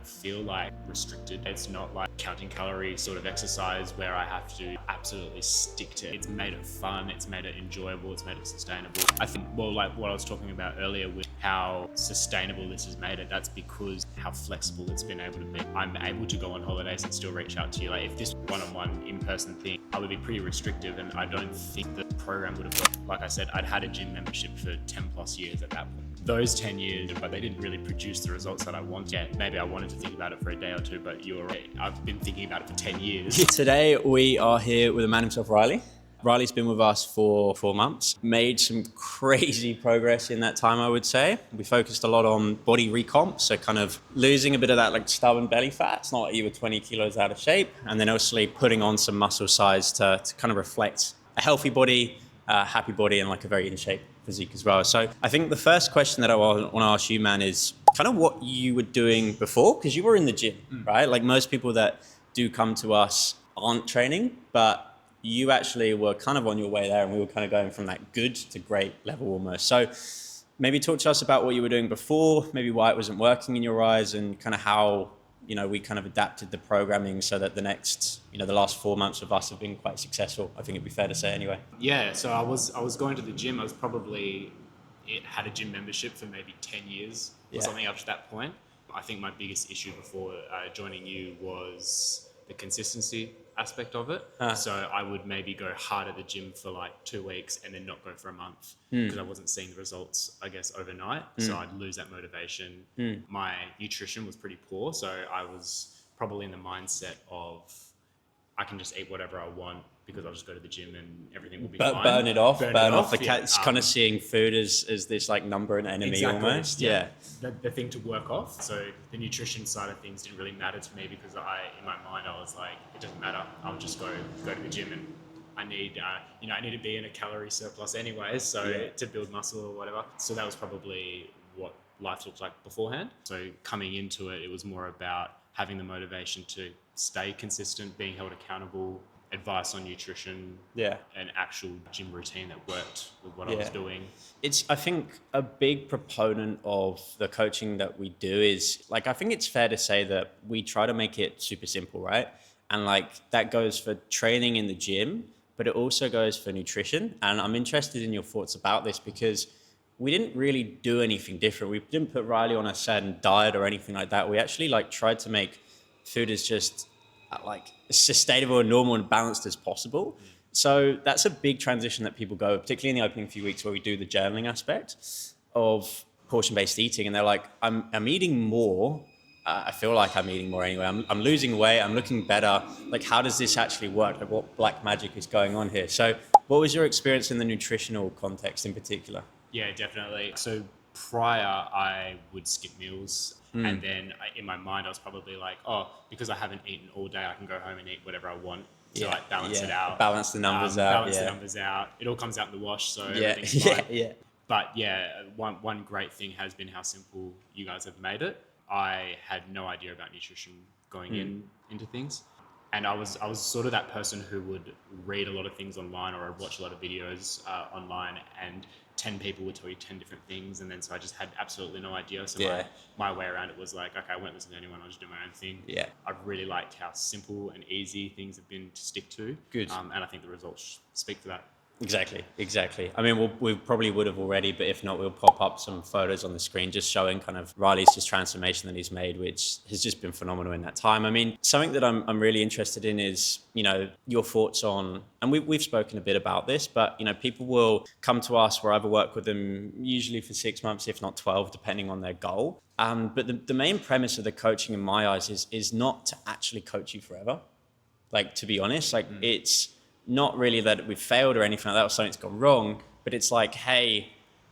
don't feel like restricted. It's not like counting calories sort of exercise where I have to absolutely stick to it. It's made it fun, it's made it enjoyable, it's made it sustainable. I think, well, like what I was talking about earlier with how sustainable this has made it, that's because how flexible it's been able to be. I'm able to go on holidays and still reach out to you. Like if this one-on-one in-person thing, I would be pretty restrictive, and I don't think the program would have worked. Like I said, I'd had a gym membership for 10 plus years at that point. Those 10 years, but they didn't really produce the results that I wanted. Yeah, maybe I wanted to think about it for a day or two, but you're right. I've been thinking about it for 10 years. Today we are here with a man himself, Riley. Riley's been with us for 4 months, made some crazy progress in that time, I would say. We focused a lot on body recomp, so kind of losing a bit of that like stubborn belly fat. It's not like you were 20 kilos out of shape. And then also putting on some muscle size to kind of reflect a healthy body, happy body, and like a very in shape physique as well. So I think the first question that I want to ask you, man, is kind of what you were doing before, because you were in the gym, right? Like most people that do come to us aren't training, but you actually were kind of on your way there, and we were kind of going from that good to great level almost. So maybe talk to us about what you were doing before, maybe why it wasn't working in your eyes, and kind of how, you know, we kind of adapted the programming so that the next, you know, the last 4 months of us have been quite successful. I think it'd be fair to say anyway. Yeah, so I was going to the gym. I was probably had a gym membership for maybe 10 years or something up to that point. I think my biggest issue before joining you was the consistency aspect of it. So I would maybe go hard at the gym for like 2 weeks and then not go for a month because I wasn't seeing the results, I guess, overnight. So I'd lose that motivation. My nutrition was pretty poor. So I was probably in the mindset of I can just eat whatever I want because I'll just go to the gym and everything will be fine. Burn it off. The Yeah. It's kind of seeing food as this like number and enemy Exactly. almost. Yeah. The thing to work off. So the nutrition side of things didn't really matter to me because in my mind, I was like, it doesn't matter. I'll just go to the gym, and I need, I need to be in a calorie surplus anyway. So to build muscle or whatever. So that was probably what life looked like beforehand. So coming into it, it was more about having the motivation to stay consistent, being held accountable, advice on nutrition, an actual gym routine that worked with what I was doing. It's, I think, a big proponent of the coaching that we do is, like, I think it's fair to say that we try to make it super simple, right? And like that goes for training in the gym, but it also goes for nutrition. And I'm interested in your thoughts about this because we didn't really do anything different. We didn't put Riley on a certain diet or anything like that. We actually like tried to make food as just like sustainable and normal and balanced as possible. So that's a big transition that people go, particularly in the opening few weeks where we do the journaling aspect of portion-based eating. And they're like, I'm eating more. I feel like I'm eating more anyway. I'm losing weight. I'm looking better. Like, how does this actually work? Like, what black magic is going on here? So what was your experience in the nutritional context in particular? Yeah, definitely. So prior, I would skip meals. And then in my mind, I was probably like, oh, because I haven't eaten all day, I can go home and eat whatever I want to like balance it out. Balance the numbers out. Balance the numbers out. It all comes out in the wash, so everything's fine. But one great thing has been how simple you guys have made it. I had no idea about nutrition going into things. And I was sort of that person who would read a lot of things online, or I'd watch a lot of videos online, and 10 people would tell you 10 different things. And then so I just had absolutely no idea. So my way around it was like, okay, I won't listen to anyone. I'll just do my own thing. Yeah. I've really liked how simple and easy things have been to stick to. Good. And I think the results speak for that. Exactly. I mean, we probably would have already, but if not, we'll pop up some photos on the screen just showing kind of Riley's just transformation that he's made, which has just been phenomenal in that time. I mean, something that I'm really interested in is, you know, your thoughts on, and we've spoken a bit about this, but, you know, people will come to us where I work with them usually for 6 months, if not 12, depending on their goal. But the main premise of the coaching in my eyes is not to actually coach you forever. Like, to be honest, like it's not really that we've failed or anything like that or something's gone wrong, but it's like, hey,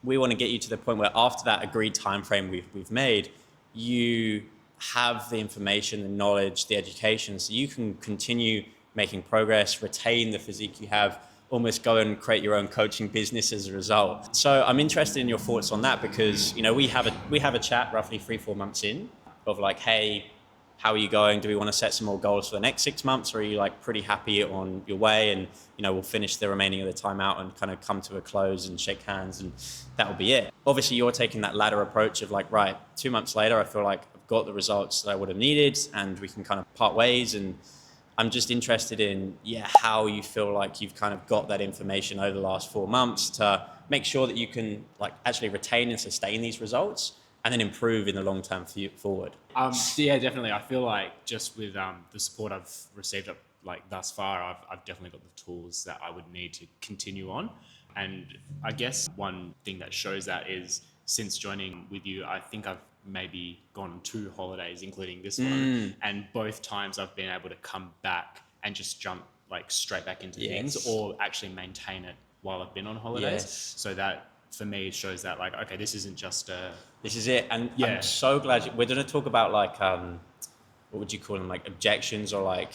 we want to get you to the point where after that agreed time frame we've made, you have the information, the knowledge, the education, so you can continue making progress, retain the physique you have, almost go and create your own coaching business as a result. So I'm interested in your thoughts on that because, you know, we have a chat roughly 3-4 months in of like, hey, how are you going? Do we want to set some more goals for the next 6 months? Or are you like pretty happy on your way and, you know, we'll finish the remaining of the time out and kind of come to a close and shake hands and that will be it. Obviously you're taking that latter approach of like, right, 2 months later, I feel like I've got the results that I would have needed, and we can kind of part ways. And I'm just interested in, how you feel like you've kind of got that information over the last 4 months to make sure that you can like actually retain and sustain these results and then improve in the long term forward. Yeah, definitely. I feel like just with the support I've received up like thus far, I've definitely got the tools that I would need to continue on. And I guess one thing that shows that is since joining with you, I think I've maybe gone on 2 holidays, including this one. And both times I've been able to come back and just jump like straight back into things or actually maintain it while I've been on holidays. So that for me shows that like, okay, this isn't just This is it. And I'm so glad we're going to talk about like, what would you call them? Like objections or like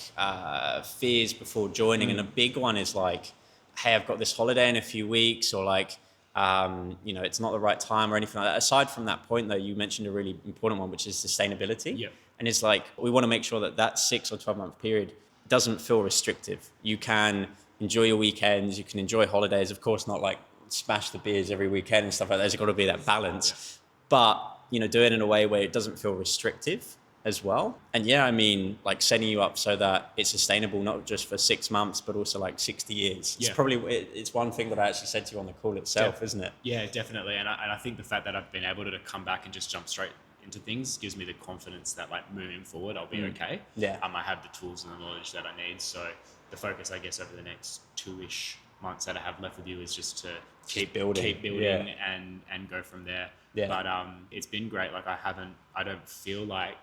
fears before joining. And a big one is like, hey, I've got this holiday in a few weeks, or like, it's not the right time or anything like that. Aside from that point though, you mentioned a really important one, which is sustainability. Yep. And it's like, we want to make sure that 6 or 12 month period doesn't feel restrictive. You can enjoy your weekends, you can enjoy holidays, of course, not like smash the beers every weekend and stuff like that. There's got to be that balance, but do it in a way where it doesn't feel restrictive as well. And like setting you up so that it's sustainable, not just for 6 months, but also like 60 years. It's probably, it's one thing that I actually said to you on the call itself, isn't it? Yeah, definitely. And I think the fact that I've been able to come back and just jump straight into things gives me the confidence that like moving forward, I'll be okay. I have the tools and the knowledge that I need. So the focus, I guess, over the next 2-ish months that I have left with you is just to keep building and go from there. But it's been great. Like I don't feel like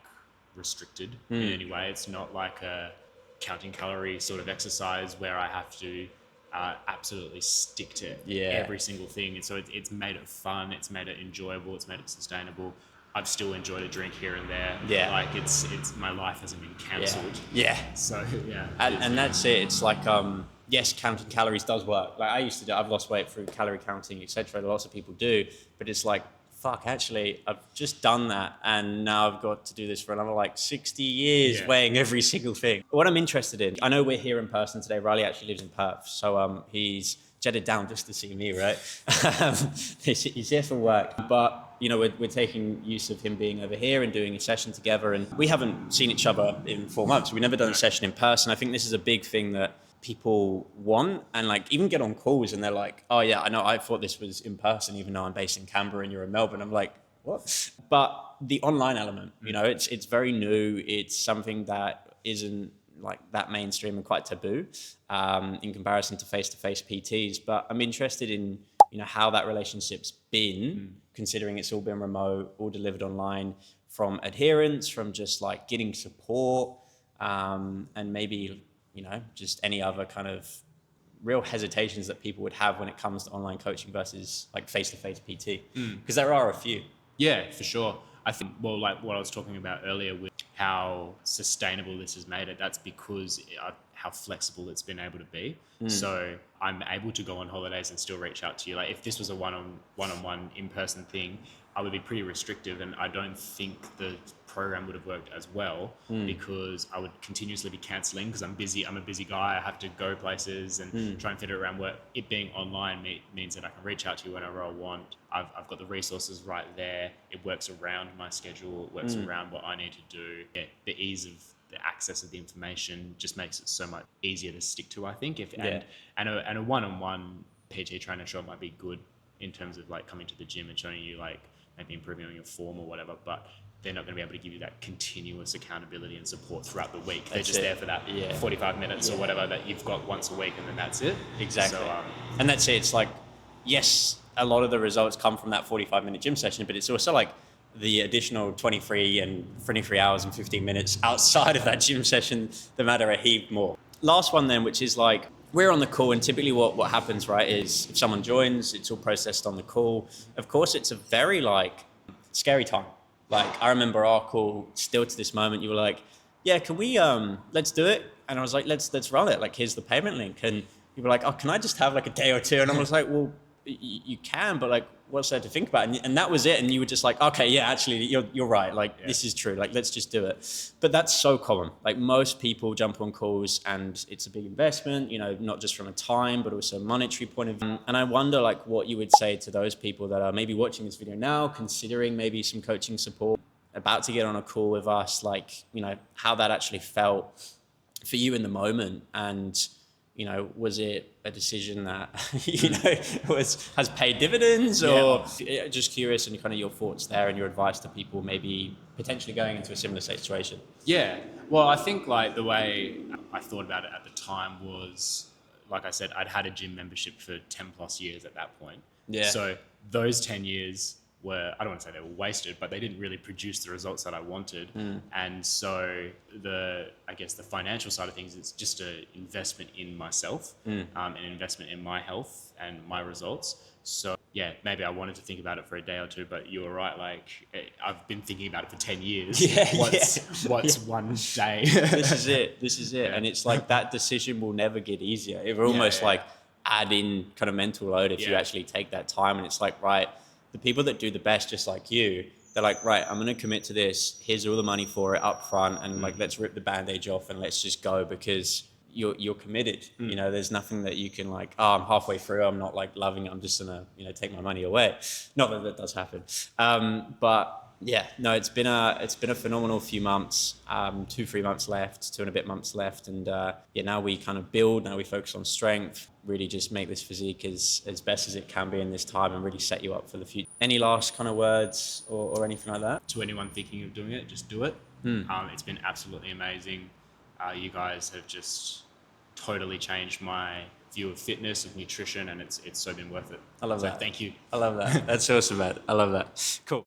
restricted in any way. It's not like a counting calorie sort of exercise where I have to absolutely stick to every single thing. And so it's made it fun, it's made it enjoyable, it's made it sustainable. I've still enjoyed a drink here and there. Like it's my life hasn't been cancelled. So and that's it. It's like yes, counting calories does work. Like I used to do, I've lost weight through calorie counting, etc. Lots of people do, but it's like, fuck, actually, I've just done that, and now I've got to do this for another like 60 years, weighing every single thing. What I'm interested in, I know we're here in person today. Riley actually lives in Perth, so he's jetted down just to see me, right? He's here for work, but we're taking use of him being over here and doing a session together, and we haven't seen each other in 4 months. We've never done a session in person. I think this is a big thing that people want, and like even get on calls and they're like, oh yeah, I know, I thought this was in person even though I'm based in Canberra and you're in Melbourne. I'm like, what? But the online element, it's very new. It's something that isn't like that mainstream and quite taboo in comparison to face-to-face PTs. But I'm interested in how that relationship's been, considering it's all been remote, all delivered online, from adherence, from just like getting support, and maybe just any other kind of real hesitations that people would have when it comes to online coaching versus like face-to-face PT, because there are a few. Yeah, for sure. I think, well, like what I was talking about earlier with how sustainable this has made it, that's because how flexible it's been able to be. So I'm able to go on holidays and still reach out to you. Like if this was a one-on-one in-person thing, I would be pretty restrictive, and I don't think the program would have worked as well because I would continuously be cancelling because I'm busy. I'm a busy guy. I have to go places and try and fit it around work. It being online means that I can reach out to you whenever I want. I've got the resources right there. It works around my schedule. It works around what I need to do. The ease of the access of the information just makes it so much easier to stick to, I think. And a one-on-one PT trainer sure might be good in terms of like coming to the gym and showing you like maybe improving on your form or whatever, but they're not going to be able to give you that continuous accountability and support throughout the week. They're just there for that 45 minutes or whatever that you've got once a week, and then that's it. Exactly. So, and that's it. It's like, yes, a lot of the results come from that 45-minute gym session, but it's also like the additional 23 hours and 15 minutes outside of that gym session that matter a heap more. Last one then, which is like, we're on the call, and typically what happens, right, is if someone joins, it's all processed on the call. Of course, it's a very like scary time. Like I remember our call, still to this moment, you were like, yeah, can we, let's do it. And I was like, let's run it. Like, here's the payment link. And you were like, oh, can I just have like a day or two? And I was like, well, you can, but like, what's there to think about? And that was it. And you were just like, okay, yeah, actually, you're right. Like, this is true. Like, let's just do it. But that's so common. Like, most people jump on calls and it's a big investment, not just from a time, but also a monetary point of view. And I wonder, like, what you would say to those people that are maybe watching this video now, considering maybe some coaching support. about to get on a call with us, like, you know, how that actually felt for you in the moment. And, you know, was it a decision that, you know, has paid dividends, or just curious, and kind of your thoughts there and your advice to people maybe potentially going into a similar situation? Yeah. Well, I think like the way I thought about it at the time was, like I said, I'd had a gym membership for 10 plus years at that point. Yeah. So those 10 years were, I don't want to say they were wasted, but they didn't really produce the results that I wanted. And so I guess the financial side of things, it's just an investment in myself, an investment in my health and my results. So yeah, maybe I wanted to think about it for a day or two, but you were right. Like I've been thinking about it for 10 years. What's one day? This is it. This is it. Yeah. And it's like that decision will never get easier. It will almost like add in kind of mental load if you actually take that time. And it's like, right, the people that do the best, just like you, they're like, right, I'm going to commit to this. Here's all the money for it up front. And like, let's rip the bandage off and let's just go, because you're committed. You know, there's nothing that you can like, oh, I'm halfway through, I'm not like loving it, I'm just gonna, you know, take my money away. Not that that does happen. But yeah, no, it's been a phenomenal few months. 2-3 months left, 2 and a bit months left. And yeah, now we kind of build, now we focus on strength, really just make this physique as best as it can be in this time, and really set you up for the future. Any last kind of words or anything like that? To anyone thinking of doing it, just do it. It's been absolutely amazing. You guys have just totally changed my view of fitness, of nutrition, and it's so been worth it. I love so that. Thank you. I love that. That's awesome, man. I love that. Cool.